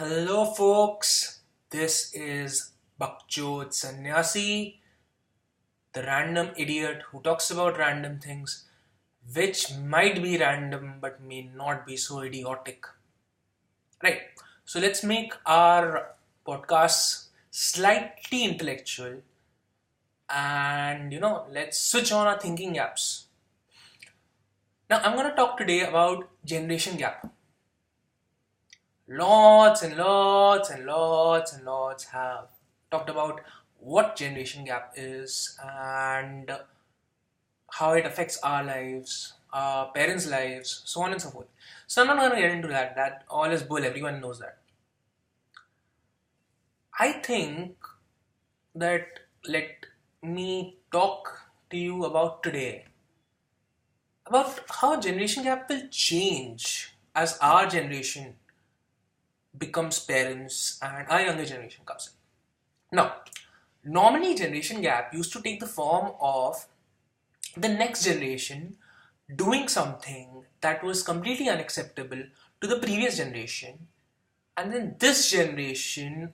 Hello, folks. This is Bakjot Sannyasi, the random idiot who talks about random things which might be random but may not be so idiotic. Right. So let's make our podcast slightly intellectual and let's switch on our thinking gaps. Now, I'm going to talk today about generation gap. Lots and lots and lots and lots have talked about what generation gap is and how it affects our lives, our parents' lives, so on and so forth. So I'm not going to get into that. That all is bull. Everyone knows that. I think that let me talk to you about today about how generation gap will change as our generation becomes parents and our younger generation comes in. Now, normally generation gap used to take the form of the next generation doing something that was completely unacceptable to the previous generation, and then this generation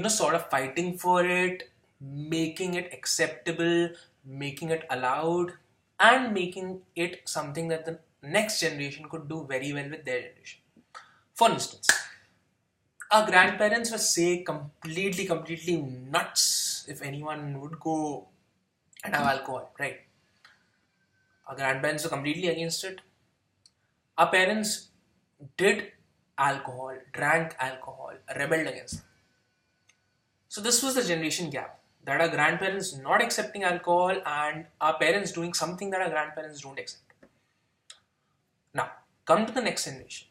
sort of fighting for it, making it acceptable, making it allowed, and making it something that the next generation could do very well with their generation. For instance, our grandparents were, say, completely nuts if anyone would go and have alcohol, right? Our grandparents were completely against it. Our parents did alcohol, drank alcohol, rebelled against it. So this was the generation gap, that our grandparents not accepting alcohol and our parents doing something that our grandparents don't accept. Now, come to the next generation.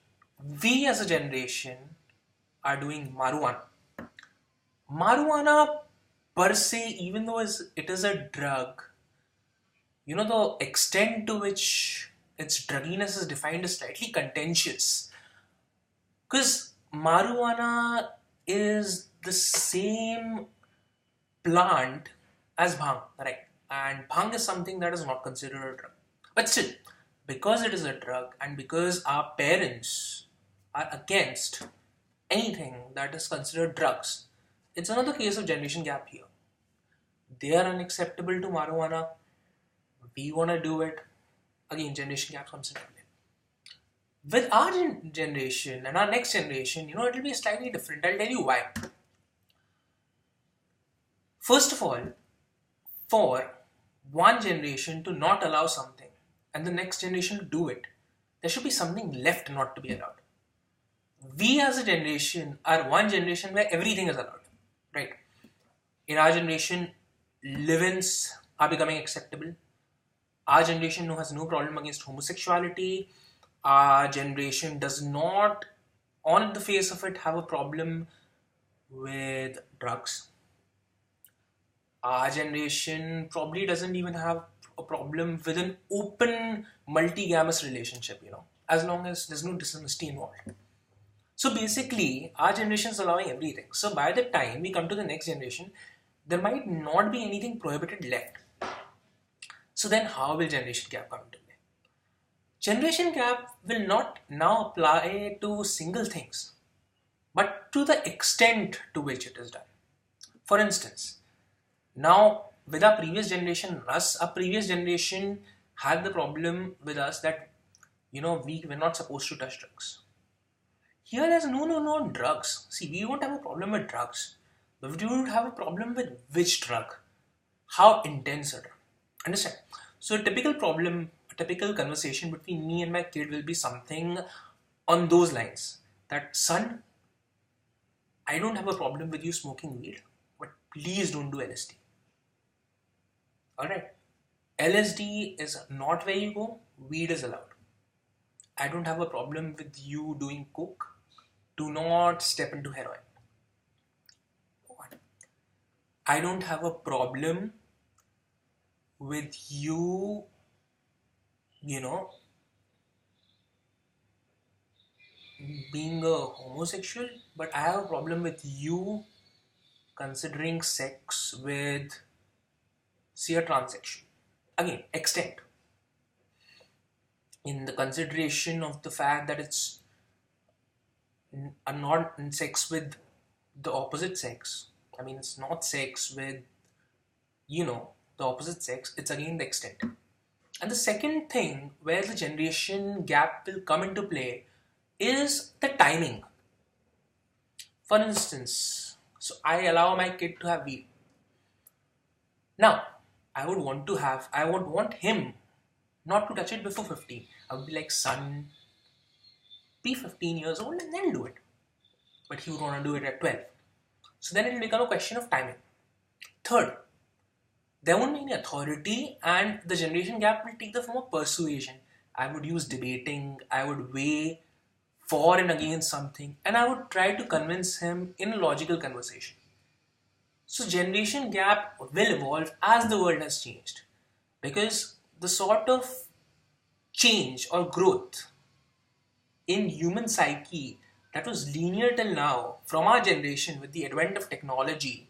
We as a generation are doing marijuana. Marijuana per se, even though it is a drug, the extent to which its drugginess is defined is slightly contentious. Because marijuana is the same plant as bhang, right? And bhang is something that is not considered a drug. But still, because it is a drug and because our parents are against anything that is considered drugs, it's another case of generation gap here. They are unacceptable to marijuana. We want to do it. Again, generation gap comes into play. With our generation and our next generation, it will be slightly different. I'll tell you why. First of all, for one generation to not allow something and the next generation to do it, there should be something left not to be allowed. We as a generation are one generation where everything is allowed, right? In our generation, live-ins are becoming acceptable. Our generation has no problem against homosexuality. Our generation does not, on the face of it, have a problem with drugs. Our generation probably doesn't even have a problem with an open multigamous relationship, as long as there's no dishonesty involved. So basically, our generation is allowing everything. So by the time we come to the next generation, there might not be anything prohibited left. So then how will generation gap come into play? Generation gap will not now apply to single things, but to the extent to which it is done. For instance, now with our previous generation, our previous generation had the problem with us that, we were not supposed to touch drugs. Here there's no drugs. See, we don't have a problem with drugs, but we don't have a problem with which drug, how intense a drug. Understand? So a typical conversation between me and my kid will be something on those lines. That, son, I don't have a problem with you smoking weed, but please don't do LSD. Alright? LSD is not where you go, weed is allowed. I don't have a problem with you doing coke. Do not step into heroin. I don't have a problem with you, being a homosexual, but I have a problem with you considering sex with, say, a transsexual. Again, extent. In the consideration of the fact that it's are not in sex with the opposite sex. I mean, it's not sex with, the opposite sex. It's again the extent. And the second thing where the generation gap will come into play is the timing. For instance, so I allow my kid to have weed. Now, I would want him not to touch it before 15. I would be like, son, be 15 years old and then do it. But he would want to do it at 12. So then it will become a question of timing. Third, there won't be any authority, and the generation gap will take the form of persuasion. I would use debating, I would weigh for and against something, and I would try to convince him in a logical conversation. So, generation gap will evolve as the world has changed, because the sort of change or growth in human psyche that was linear till now from our generation with the advent of technology,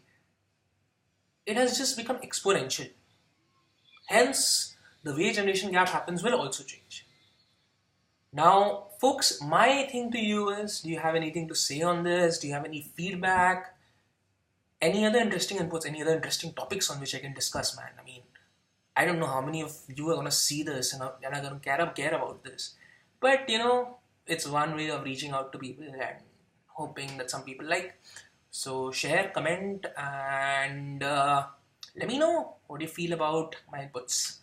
it has just become exponential. Hence, the way generation gap happens will also change. Now, folks, my thing to you is, do you have anything to say on this? Do you have any feedback? Any other interesting inputs? Any other interesting topics on which I can discuss, man? I mean, I don't know how many of you are going to see this and are going to care about this. But, it's one way of reaching out to people and hoping that some people like. So, share, comment, and let me know what you feel about my inputs.